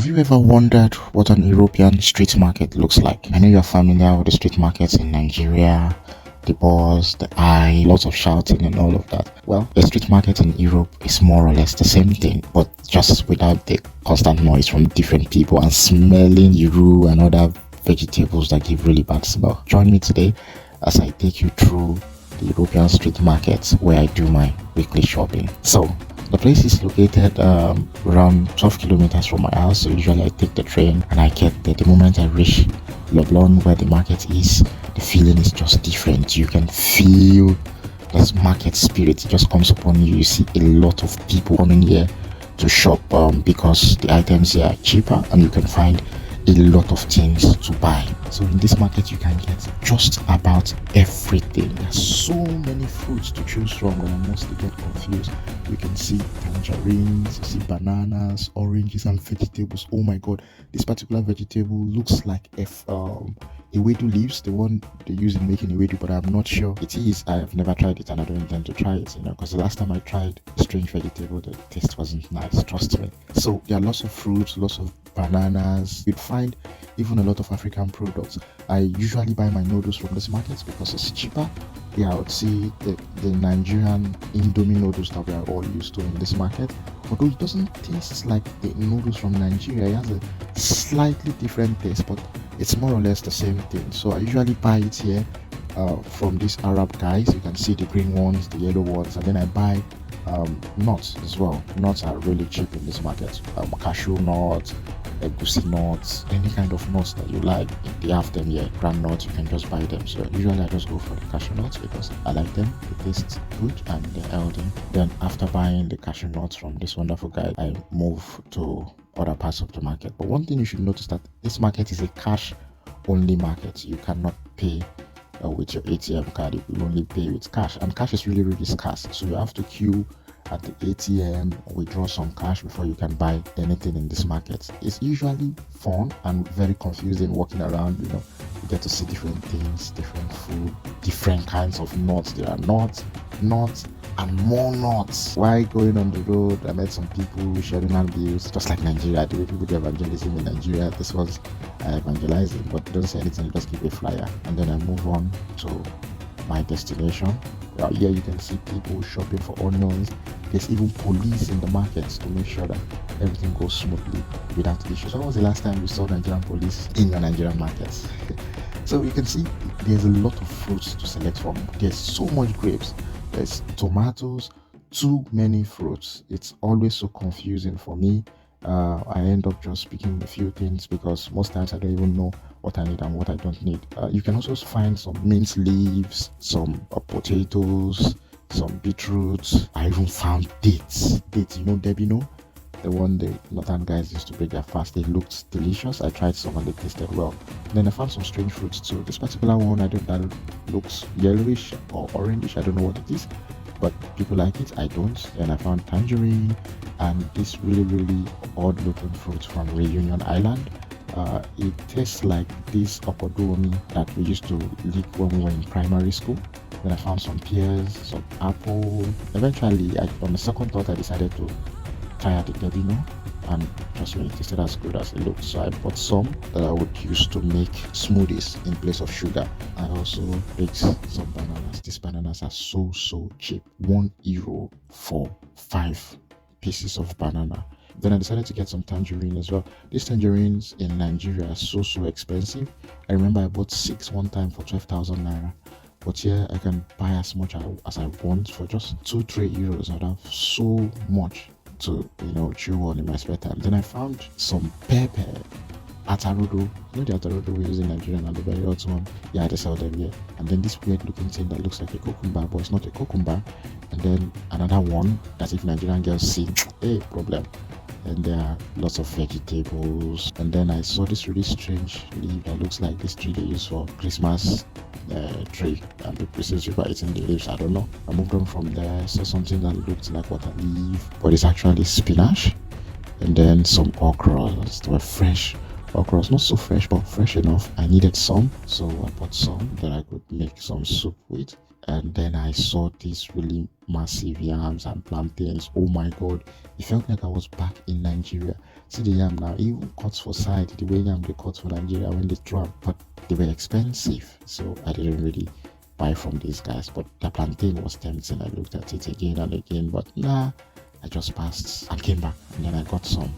Have you ever wondered what an European street market looks like? I know you're familiar with the street markets in Nigeria, the buzz, the eye, lots of shouting and all of that. Well, the street market in Europe is more or less the same thing, but just without the constant noise from different people and smelling Euro and other vegetables that give really bad smell. Join me today as I take you through the European street markets where I do my weekly shopping. So, the place is located around 12 kilometers from my house, so usually I take the train and I get there. The moment I reach Leblon, where the market is, the feeling is just different. You can feel this market spirit. It just comes upon you. You see a lot of people coming here to shop because the items here are cheaper and you can find a lot of things to buy. So in this market you can get just about everything. There's so many fruits to choose from that I mostly get confused. You can see tangerines, you see bananas, oranges and vegetables. Oh my god, this particular vegetable looks like ewedu leaves, the one they use in making ewedu, but I'm not sure it is. I have never tried it and I don't intend to try it, because the last time I tried a strange vegetable, the taste wasn't nice, trust me. So there are lots of fruits, lots of bananas. You'd find even a lot of African products. I usually buy my noodles from this market because it's cheaper. I would see the Nigerian Indomie noodles that we are all used to in this market, although it doesn't taste like the noodles from Nigeria. It has a slightly different taste, but it's more or less the same thing. So I usually buy it here from these Arab guys. You can see the green ones, the yellow ones, and then I buy nuts as well. Nuts are really cheap in this market. Cashew nuts, egusi nuts, any kind of nuts that you like, they have them here. Grand nuts, you can just buy them. So usually I just go for the cashew nuts because I like them. They taste good and they're healthy. Then after buying the cashew nuts from this wonderful guy, I move to other parts of the market. But one thing you should notice that this market is a cash only market. You cannot pay with your ATM card. You will only pay with cash, and cash is really scarce, so you have to queue at the ATM, withdraw some cash before you can buy anything in this market. It's usually fun and very confusing walking around. You get to see different things, different food, different kinds of nuts. There are nuts and more nuts. While going on the road, I met some people sharing views, just like Nigeria. The way people do evangelism in Nigeria, this was evangelizing, but don't say anything, just give a flyer. And then I move on to my destination. Here you can see people shopping for onions. There's even police in the markets to make sure that everything goes smoothly without issues. When was the last time you saw Nigerian police in your Nigerian markets? So you can see there's a lot of fruits to select from. There's so much grapes, there's tomatoes, too many fruits. It's always so confusing for me. I end up just picking a few things because most times I don't even know what I need and what I don't need. You can also find some mint leaves, some potatoes, some beetroots. I even found dates. Debino, the one the northern guys used to break their fast. They looked delicious. I tried some and they tasted well. Then I found some strange fruits too. This particular one, that looks yellowish or orangish. I don't know what it is, but people like it. I don't. Then I found tangerine and this really odd looking fruit from Reunion Island. It tastes like this opodomi that we used to lick when we were in primary school. Then I found some pears, some apple. Eventually, on the second thought, I decided to try out the debino, and trust me, it tasted as good as it looked. So I bought some that I would use to make smoothies in place of sugar. I also picked some bananas. These bananas are so cheap. €1 for 5 pieces of banana. Then I decided to get some tangerine as well. These tangerines in Nigeria are so expensive. I remember I bought 6 one time for 12,000 naira. But here I can buy as much as I want for just 2-3 euros. I'd have so much to chew on in my spare time. Then I found some pepper, atarodo. The atarodo we use in Nigeria and the very hot one. Yeah, they sell them here. And then this weird looking thing that looks like a cucumber, but it's not a cucumber. And then another one that if Nigerian girls see, problem. And there are lots of vegetables. And then I saw this really strange leaf that looks like this tree they use for Christmas tree, and people since people are eating the leaves, I don't know. I moved on from there, saw something that looked like water leaf, but it's actually spinach. And then some okras. They were fresh okras, not so fresh, but fresh enough. I needed some, so I bought some that I could make some soup with. and then I saw these really massive yams and plantains. Oh my god, it felt like I was back in Nigeria. See the yam now, even cuts for side, the way yam they cut for Nigeria when they drop, but they were expensive, so I didn't really buy from these guys. But the plantain was tempting. I looked at it again and again, but nah, I just passed and came back, and then I got some.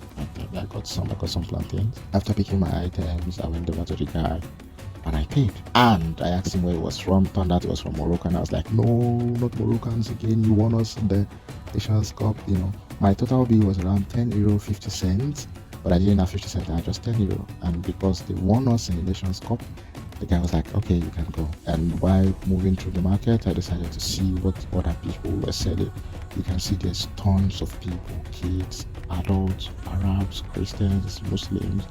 I got some plantains. After picking my items, I went over to the guy and I paid. And I asked him where he was from. Turned out he was from Morocco, and I was like, no, not Moroccans again. You won us in the Nations Cup. My total bill was around €10, 50 cents, but I didn't have 50 cents. I had just €10. And because they won us in the Nations Cup, the guy was like, okay, you can go. And while moving through the market, I decided to see what other people were selling. You can see there's tons of people, kids, adults, Arabs, Christians, Muslims,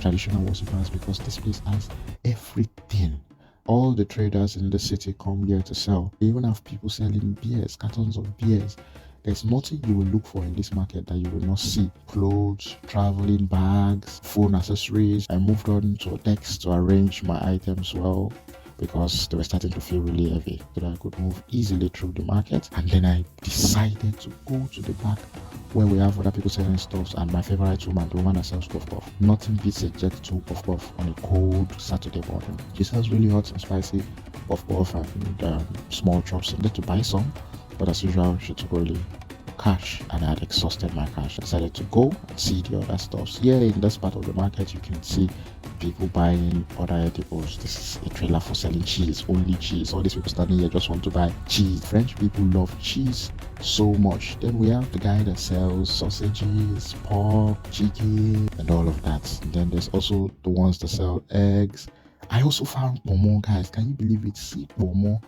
traditional worshippers, because this place has everything. All the traders in the city come here to sell. They even have people selling beers, cartons of beers. There's nothing you will look for in this market that you will not see. Clothes, traveling bags, phone accessories. I moved on to decks to arrange my items well, because they were starting to feel really heavy, so that I could move easily through the market. And then I decided to go to the back where we have other people selling stuff, and my favorite woman, the woman that sells puff puff. Nothing beats a jet 2 puff puff on a cold Saturday morning. She sells really hot and spicy puff puff and small chops. I needed to buy some, but as usual, she took only cash, and I had exhausted my cash. I decided to go and see the other stuffs. Here in this part of the market, you can see people buying other edibles. This is a trailer for selling cheese, only cheese. All these people standing here just want to buy cheese. French people love cheese so much. Then we have the guy that sells sausages, pork, chicken, and all of that. And then there's also the ones that sell eggs. I also found pomo, guys. Can you believe it? See pomo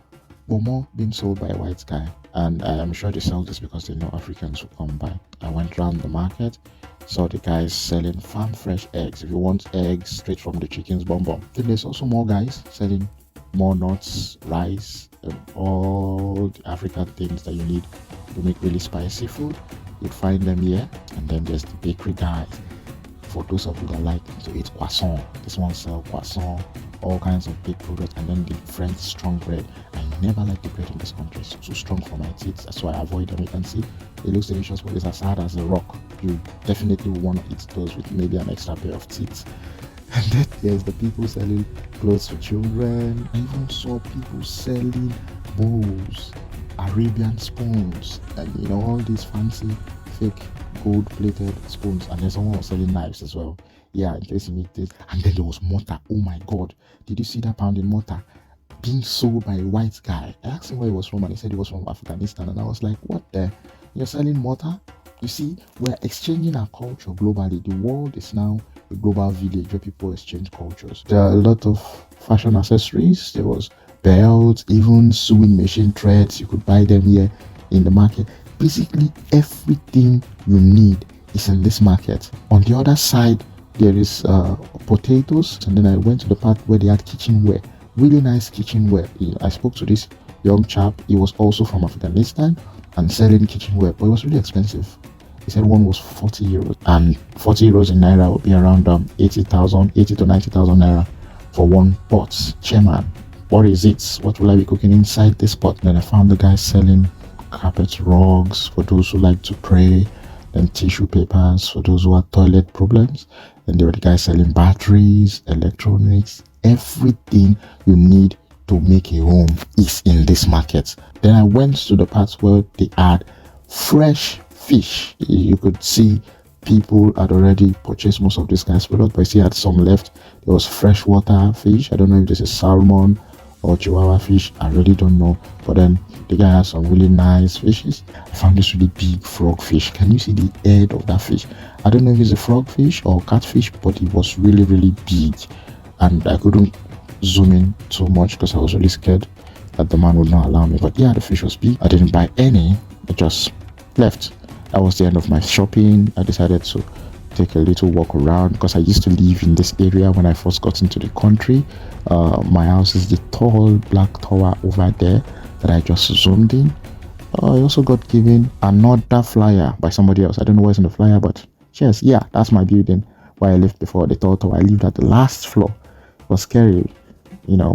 being sold by a white guy, and I am sure they sell this because they know Africans will come by. I went around the market, saw the guys selling farm fresh eggs. If you want eggs straight from the chicken's bum bum. Then there's also more guys selling more nuts, rice, and all the African things that you need to make really spicy food. You'd find them here. And then there's the bakery guys. For those of you that like to eat croissant, this one sells croissant, all kinds of baked products, and then the French strong bread. I never like the bread in this country. It's too strong for my teeth. That's why I avoid them. You can see it looks delicious, but it's as hard as a rock. You definitely want to eat those with maybe an extra pair of teeth. And then there's the people selling clothes for children. I even saw people selling bowls, Arabian spoons, and all these fancy fake gold-plated spoons. And then someone was selling knives as well. Yeah, in case you need this. And then there was mortar. Oh my god, did you see that pounding mortar being sold by a white guy? I asked him where he was from, and he said he was from Afghanistan. And I was like, what the? You're selling mortar? You see, we're exchanging our culture globally. The world is now a global village where people exchange cultures. There are a lot of fashion accessories. There was belts, even sewing machine threads. You could buy them here in the market. Basically, everything you need is in this market. On the other side, there is potatoes, and then I went to the part where they had kitchenware, really nice kitchenware. I spoke to this young chap. He was also from Afghanistan and selling kitchenware, but it was really expensive. He said one was €40, and €40 in naira would be around 80 to 90,000 naira for one pot. Chairman, what is it? What will I be cooking inside this pot? Then I found the guy selling carpet rugs for those who like to pray, then tissue papers for those who have toilet problems. And there were the guys selling batteries, electronics, everything you need to make a home is in this market. Then I went to the part where they had fresh fish. You could see people had already purchased most of this guy's product, but I still had some left. There was freshwater fish. I don't know if this is salmon or chihuahua fish. I really don't know. But then the guy has some really nice fishes. I found this really big frog fish. Can you see the head of that fish? I don't know if it's a frog fish or catfish, but it was really, really big. And I couldn't zoom in too much because I was really scared that the man would not allow me. But yeah, the fish was big. I didn't buy any. I just left. That was the end of my shopping. I decided to take a little walk around because I used to live in this area when I first got into the country. My house is the tall black tower over there that I just zoomed in. I also got given another flyer by somebody else. I don't know what's in the flyer, but yes, yeah, that's my building where I lived before, the tall tower. I lived at the last floor. It was scary.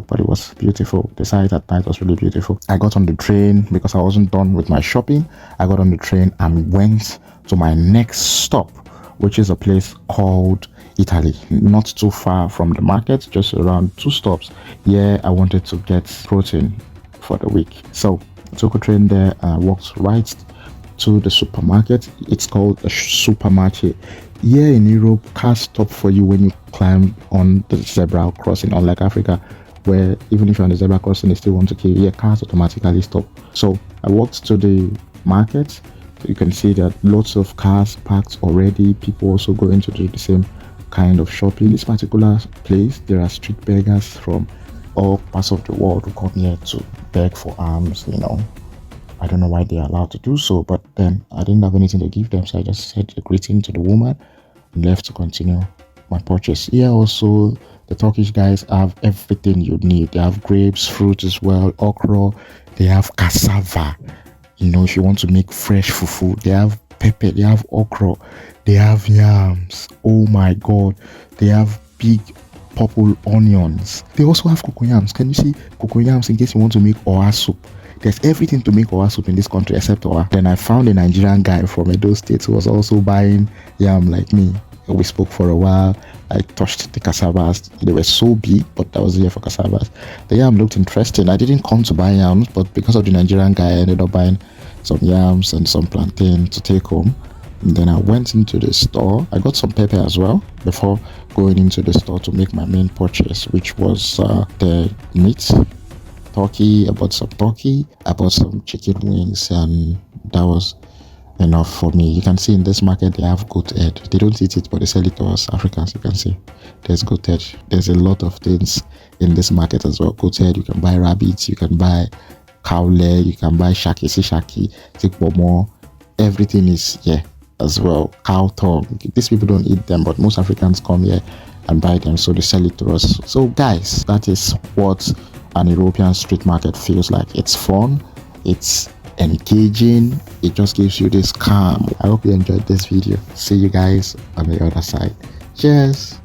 but it was beautiful. The sight at night was really beautiful. I got on the train because I wasn't done with my shopping. I got on the train and went to my next stop, which is a place called Italy, not too far from the market, just around 2 stops. Yeah, I wanted to get protein for the week. So I took a train there and I walked right to the supermarket. It's called a supermarket. Here in Europe, cars stop for you when you climb on the zebra crossing, unlike Africa, where even if you're on the zebra crossing, they still want to kill you. Yeah, cars automatically stop. So I walked to the market. You can see that lots of cars parked already. People also going to do the same kind of shopping. This particular place, there are street beggars from all parts of the world who come here to beg for alms. I don't know why they are allowed to do so, but then I didn't have anything to give them, so I just said a greeting to the woman and left to continue my purchase. Here also, the Turkish guys have everything you need. They have grapes, fruit as well, okra, they have cassava. If you want to make fresh fufu, they have pepper, they have okra, they have yams. Oh my god, they have big purple onions. They also have cocoyams. Can you see cocoyams in case you want to make oha soup? There's everything to make oha soup in this country except oha. Then I found a Nigerian guy from Edo State who was also buying yam like me. We spoke for a while. I touched the cassavas. They were so big, but that was here for cassavas. The yam looked interesting. I didn't come to buy yams, but because of the Nigerian guy, I ended up buying some yams and some plantain to take home. And then I went into the store. I got some pepper as well before going into the store to make my main purchase, which was the meat. Turkey. I bought some turkey. I bought some chicken wings, and that was enough for me. You can see in this market they have goat head. They don't eat it, but they sell it to us Africans. You can see there's goat head. There's a lot of things in this market as well. Goat head, you can buy rabbits, you can buy cow leg, you can buy shaki, tikbomo. Everything is here as well. Cow tongue. These people don't eat them, but most Africans come here and buy them, so they sell it to us. So guys, that is what an European street market feels like. It's fun, it's engaging, it just gives you this calm. I hope you enjoyed this video. See you guys on the other side. Cheers.